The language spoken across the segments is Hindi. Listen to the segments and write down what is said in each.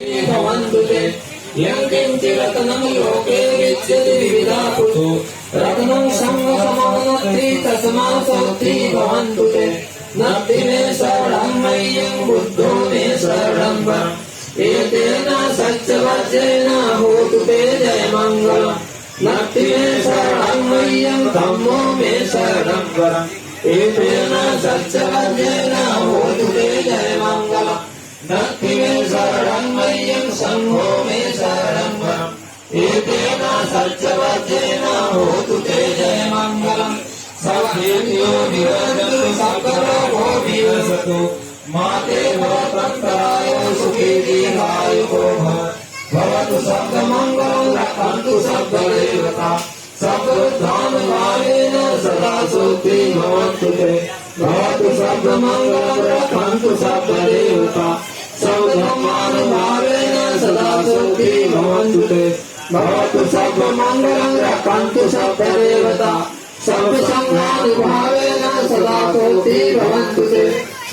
भवन्तु ते यं किञ्चिरत्नं लोके विद्यते विविधापुषो रत्नं संगसमानत्रि तस्मात्सौत्रि भवन्तु ते नत्ति मे शरणं मह्यं बुद्धो मे शरणं वरम् एतेन सत्यवचनेन होतु ते जयमङ्गलम् नत्ति मे शरणं मह्यं धम्मो मे शरणं वरम् एतेन सत्यवचनेन होतु ते जयमङ्गलम् नत्ति मे शरणं मह्यं संघो मे शरणं वरम् एतेन सत्यवचनेन होतु ते जयमङ्गलम् सखेभ्यो निरन्तरं सकलो विवसतु माते भवत्तराय सुखी दीर्घायुः भवतु शब्दमङ्गलं रक्षन्तु शब्ददेवता शब्दधामभावेन सदा सुखी भवन्तु ते भवतु शब्दमङ्गलं रक्षन्तु शब्ददेवता शब्दधामभावेन सदा सुखी भवन्तु ते भवतु शब्दमङ्गलं रक्षन्तु शब्ददेवता सर्वसंहानुभावेन सदा सुखी भवन्तु ते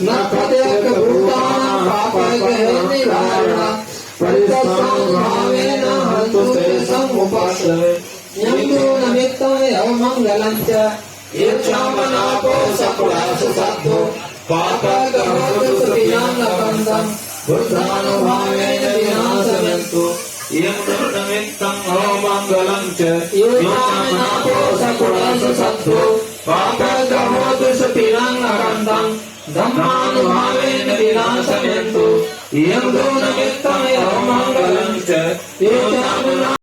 न कथयकभूतानां पापैर्निवारण परिसंहानुभावेन हन्तु ते समुपश्रवे यं निमित्तं यमङ्गलं च येषामनापो सकुलासु सद्धो पापकरोतु सुखियाङ्गबन्धं बुद्धानुभावेन विनाशयन्तु यं निमित्तं अमङ्गलं च येषामनापो सकुलासु सद्धो पापकरोतु सुखियाङ्गबन्धं धम्मानुभावेन विनाशयन्तु यं निमित्तं अमङ्गलं च येषामनापो